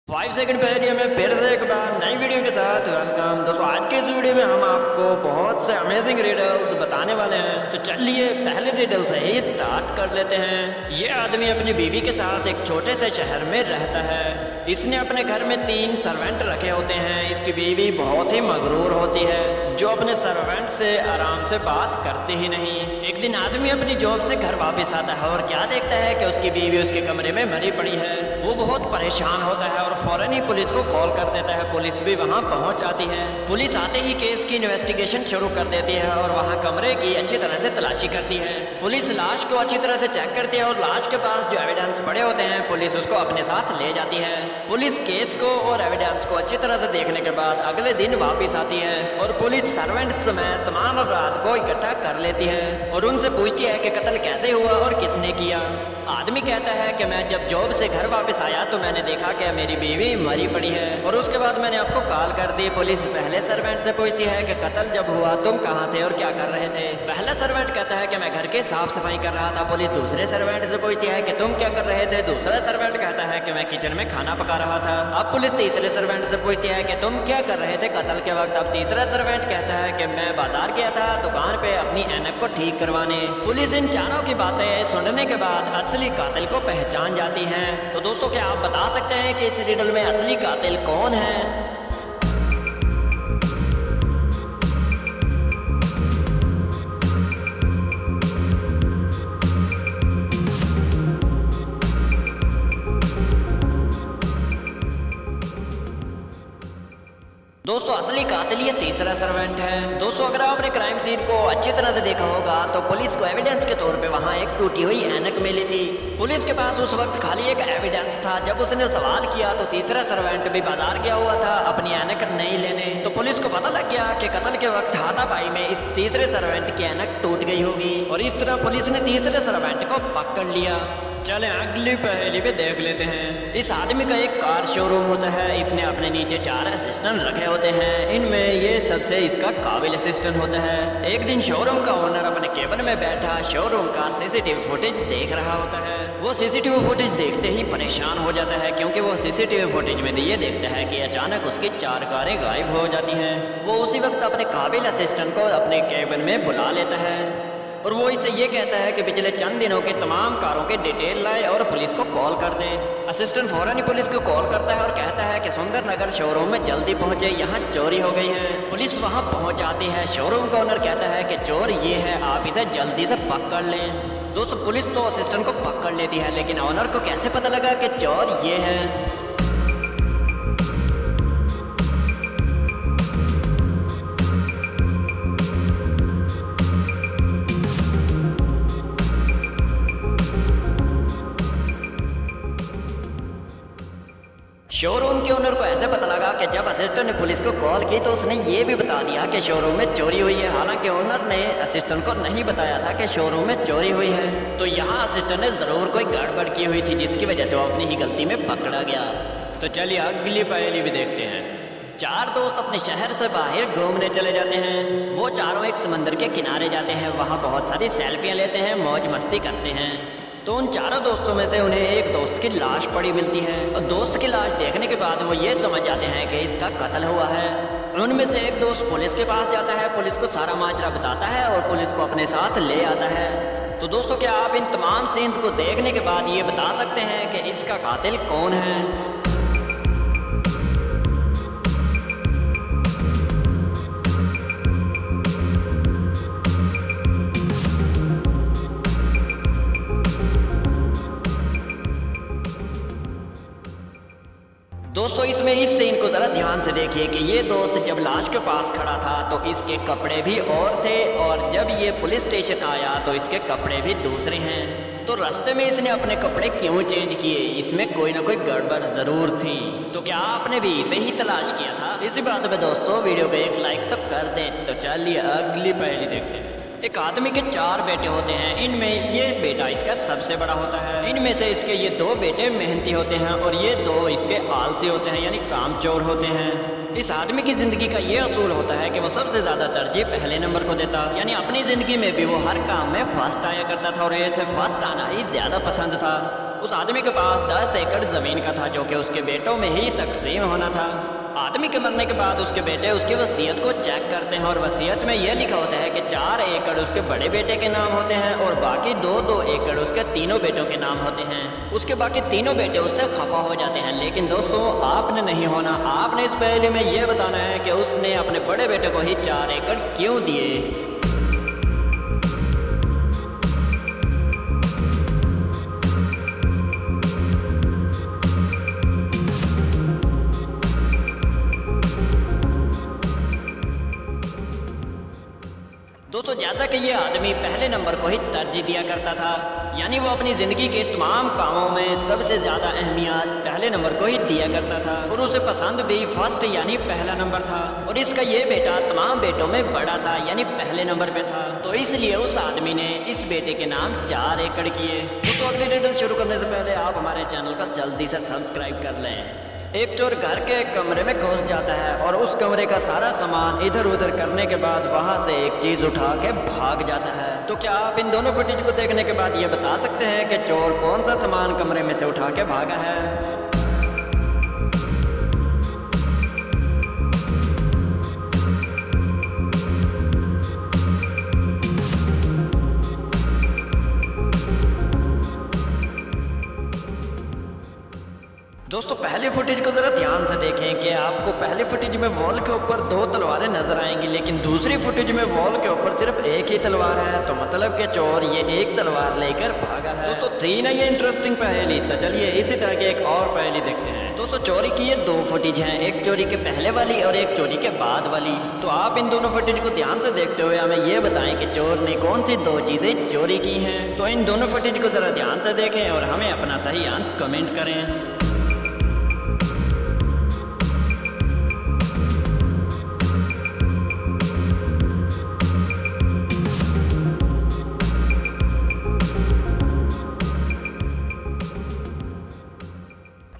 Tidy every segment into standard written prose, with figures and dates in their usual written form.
5 second पहले हमें फिर से एक बार नई वीडियो के साथ वेलकम। दोस्तों आज के इस वीडियो में हम आपको बहुत से अमेजिंग रिडल्स बताने वाले हैं। तो चलिए पहले रिडल से ही स्टार्ट कर लेते हैं। ये आदमी अपनी बीवी के साथ एक छोटे से शहर में रहता है। इसने अपने घर में 3 सर्वेंट रखे होते हैं। इसकी बीवी बहुत ही मगरूर होती है, जो अपने सर्वेंट से आराम से बात करती ही नहीं। एक दिन आदमी अपनी जॉब से घर वापस आता है और क्या देखता है कि उसकी बीवी उसके कमरे में मरी पड़ी है। वो बहुत परेशान होता है और फौरन ही पुलिस को कॉल कर देता है। पुलिस भी वहां पहुंच जाती है। पुलिस आते ही केस की इन्वेस्टिगेशन शुरू कर देती है और वहां कमरे की अच्छी तरह से तलाशी करती है। पुलिस लाश को अच्छी तरह से चेक करती है और लाश के पास जो एविडेंस पड़े होते हैं पुलिस उसको अपने साथ ले जाती है। पुलिस केस को और एविडेंस को अच्छी तरह से देखने के बाद अगले दिन वापिस आती है और पुलिस सर्वेंट समेत तमाम अपराध को इकट्ठा कर लेती है और उनसे पूछती है कि कत्ल कैसे हुआ और किसने किया। आदमी कहता है कि मैं जब जॉब से घर वापस आया तो मैंने देखा कि मेरी बीवी मरी पड़ी है और उसके बाद मैंने आपको कॉल कर दी। पुलिस पहले सर्वेंट से पूछती है कि कत्ल जब हुआ तुम कहाँ थे और क्या कर रहे थे। पहला सर्वेंट कहता है कि मैं घर के साफ सफाई कर रहा था। पुलिस दूसरे सर्वेंट से पूछती है कि तुम क्या कर रहे थे। दूसरा सर्वेंट कहता है कि मैं किचन में खाना पका रहा था। अब पुलिस तीसरे सर्वेंट से पूछती है कि तुम क्या कर रहे थे कत्ल के वक्त। अब तीसरा सर्वेंट कहता है कि मैं बाजार गया था दुकान पे अपनी ऐनक को ठीक करवाने। पुलिस इन चारों की बातें सुनने के बाद असली कातिल को पहचान जाती है। तो दोस्तों क्या आप बता सकते हैं कि इस रिडल में असली कातिल कौन है। दोस्तों असली कातिल ये तीसरा सर्वेंट है। दोस्तों अगर आपने क्राइम सीन को अच्छी तरह से देखा होगा तो पुलिस को एविडेंस के तौर पे वहाँ एक टूटी हुई ऐनक मिली थी। पुलिस के पास उस वक्त खाली एक एविडेंस था। जब उसने सवाल किया तो तीसरा सर्वेंट भी बाजार गया हुआ था अपनी ऐनक नहीं लेने। तो पुलिस को पता लग गया कि कत्ल के वक्त हाथापाई में इस तीसरे सर्वेंट की ऐनक टूट गई होगी और इस तरह पुलिस ने तीसरे सर्वेंट को पकड़ लिया। चले अगली पहेली पे देख लेते हैं। इस आदमी का एक कार शोरूम होता है। इसने अपने नीचे 4 असिस्टेंट रखे होते हैं। इनमें ये सबसे इसका काबिल असिस्टेंट होता है। एक दिन शोरूम का ओनर अपने केबिन में बैठा शोरूम का सीसीटीवी फुटेज देख रहा होता है। वो सीसीटीवी फुटेज देखते ही परेशान हो जाता है क्योंकि वो सीसीटीवी फुटेज में ये देखता है कि अचानक उसकी 4 कारें गायब हो जाती हैं। वो उसी वक्त अपने काबिल असिस्टेंट को अपने केबिन में बुला लेता है और वो इससे ये कहता है कि पिछले चंद दिनों के तमाम कारों के डिटेल लाए और पुलिस को कॉल कर दे। असिस्टेंट फौरन ही पुलिस को कॉल करता है और कहता है कि सुंदर नगर शोरूम में जल्दी पहुंचे, यहाँ चोरी हो गई है। पुलिस वहां पहुंच जाती है। शोरूम का ओनर कहता है कि चोर ये है, आप इसे जल्दी से पकड़ लें। दोस्तों पुलिस तो असिस्टेंट को पकड़ लेती है लेकिन ओनर को कैसे पता लगा कि चोर ये है। शोरूम के ओनर को ऐसे पता लगा कि जब असिस्टेंट ने पुलिस को कॉल की तो उसने ये भी बता दिया कि शोरूम में चोरी हुई है। हालांकि ओनर ने असिस्टेंट को नहीं बताया था कि शोरूम में चोरी हुई है। तो यहाँ असिस्टेंट ने ज़रूर कोई गड़बड़ की हुई थी जिसकी वजह से वो अपनी ही गलती में पकड़ा गया। तो चलिए अगली पहेली भी देखते हैं। 4 दोस्त अपने शहर से बाहर घूमने चले जाते हैं। वो चारों एक समंदर के किनारे जाते हैं। वहाँ बहुत सारी सेल्फियाँ लेते हैं, मौज मस्ती करते हैं। तो उन चारों दोस्तों में से उन्हें एक दोस्त की लाश पड़ी मिलती है और दोस्त की लाश देखने के बाद वो ये समझ जाते हैं कि इसका कत्ल हुआ है। उनमें से एक दोस्त पुलिस के पास जाता है, पुलिस को सारा माजरा बताता है और पुलिस को अपने साथ ले आता है। तो दोस्तों क्या आप इन तमाम सीन्स को देखने के बाद ये बता सकते हैं कि इसका कातिल कौन है। दोस्तों इसमें इस सीन को जरा ध्यान से देखिए कि ये दोस्त जब लाश के पास खड़ा था तो इसके कपड़े भी और थे और जब ये पुलिस स्टेशन आया तो इसके कपड़े भी दूसरे हैं। तो रास्ते में इसने अपने कपड़े क्यों चेंज किए, इसमें कोई ना कोई गड़बड़ जरूर थी। तो क्या आपने भी इसे ही तलाश किया था। इसी बात पे दोस्तों वीडियो को एक लाइक तो कर दें। तो चलिए अगली पहेली देखते हैं। एक आदमी के 4 बेटे होते हैं। इनमें ये बेटा इसका सबसे बड़ा होता है। इनमें से इसके ये 2 बेटे मेहनती होते हैं और ये 2 इसके आलसी होते हैं यानी कामचोर होते हैं। इस आदमी की जिंदगी का ये असूल होता है कि वो सबसे ज्यादा तरजीह पहले नंबर को देता, यानी अपनी जिंदगी में भी वो हर काम में फर्स्ट आया करता था और ऐसे फर्स्ट आना ही ज्यादा पसंद था। उस आदमी के पास 10 एकड़ जमीन का था जो कि उसके बेटों में ही तकसीम होना था। आदमी के मरने के बाद उसके बेटे उसकी वसीयत को चेक करते हैं और वसीयत में यह लिखा होता है कि 4 एकड़ उसके बड़े बेटे के नाम होते हैं और बाकी 2-2 एकड़ उसके तीनों बेटों के नाम होते हैं। उसके बाकी तीनों बेटे उससे खफा हो जाते हैं। लेकिन दोस्तों आपने नहीं होना, आपने इस पहेली में यह बताना है कि उसने अपने बड़े बेटे को ही 4 एकड़ क्यों दिए। दोस्तों जैसा कि ये आदमी पहले नंबर को ही तरजीह दिया करता था, यानी वो अपनी ज़िंदगी के तमाम कामों में सबसे ज़्यादा अहमियत पहले नंबर को ही दिया करता था और उसे पसंद भी फर्स्ट यानी पहला नंबर था। और इसका ये बेटा तमाम बेटों में बड़ा था यानी पहले नंबर पे था, तो इसलिए उस आदमी ने इस बेटे के नाम 4 एकड़ किए। दोस्तों अगली रिडल शुरू करने से पहले आप हमारे चैनल को जल्दी से सब्सक्राइब कर लें। एक चोर घर के कमरे में घुस जाता है और उस कमरे का सारा सामान इधर उधर करने के बाद वहां से एक चीज उठा के भाग जाता है। तो क्या आप इन दोनों फुटेज को देखने के बाद ये बता सकते हैं कि चोर कौन सा सामान कमरे में से उठा के भागा है? दोस्तों पहले फुटेज को जरा ध्यान से देखें कि आपको पहले फुटेज में वॉल के ऊपर 2 तलवारें नजर आएंगी, लेकिन दूसरी फुटेज में वॉल के ऊपर सिर्फ एक ही तलवार है। तो मतलब कि चोर ये एक तलवार लेकर भागा है। दोस्तों थी ना ये इंटरेस्टिंग पहेली? तो चलिए इसी तरह की एक और पहेली देखते हैं। दोस्तों चोरी की ये 2 फुटेज हैं, एक चोरी के पहले वाली और एक चोरी के बाद वाली। तो आप इन दोनों फुटेज को ध्यान से देखते हुए हमें ये बताएं कि चोर ने कौन सी 2 चीजें चोरी की हैं। तो इन दोनों फुटेज को जरा ध्यान से देखें और हमें अपना सही आंसर कमेंट करें।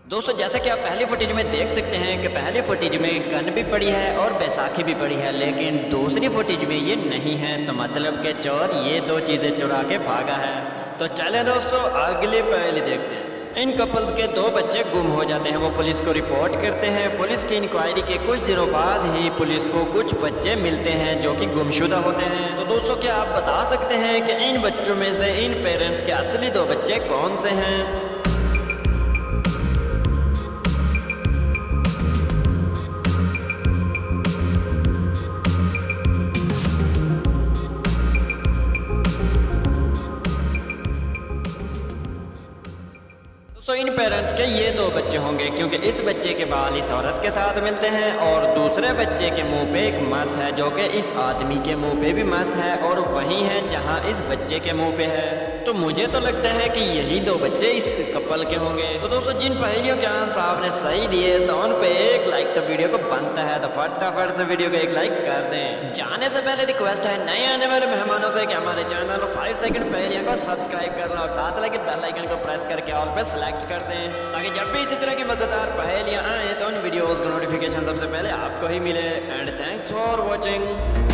दोस्तों जैसा कि आप पहली फुटेज में देख सकते हैं कि पहली फुटेज में गन भी पड़ी है और बैसाखी भी पड़ी है, लेकिन दूसरी फुटेज में ये नहीं है। तो मतलब कि चोर ये 2 चीज़ें चुरा के भागा है। तो चले दोस्तों अगली पहेली देखते हैं। इन कपल्स के 2 बच्चे गुम हो जाते हैं। वो पुलिस को रिपोर्ट करते हैं। पुलिस की इंक्वायरी के कुछ दिनों बाद ही पुलिस को कुछ बच्चे मिलते हैं जो कि गुमशुदा होते हैं। तो दोस्तों क्या आप बता सकते हैं कि इन बच्चों में से इन पेरेंट्स के असली 2 बच्चे कौन से हैं? तो इन पेरेंट्स के ये 2 बच्चे होंगे, क्योंकि इस बच्चे के बाल इस औरत के साथ मिलते हैं और दूसरे बच्चे के मुंह पे एक मस है जो कि इस आदमी के मुंह पे भी मस है और वही है जहां इस बच्चे के मुंह पे है। तो मुझे तो लगता है कि यही 2 बच्चे इस कपल के होंगे। तो दोस्तों जिन पहेलियों के आंसर आपने सही दिए तो उन पे एक लाइक तो वीडियो को बनता है, तो फटाफट से वीडियो को एक लाइक कर दें। जाने से पहले रिक्वेस्ट है नए आने वाले मेहमानों से कि हमारे चैनल 5 सेकंड पहेलियों को सब्सक्राइब कर लो और साथ लगे बेल आइकन को प्रेस करके ऑल पे सेलेक्ट कर दें, ताकि जब भी इसी तरह की मजेदार पहेलियां आए तो उन वीडियोस का नोटिफिकेशन सबसे पहले आपको ही मिले। And thanks for watching.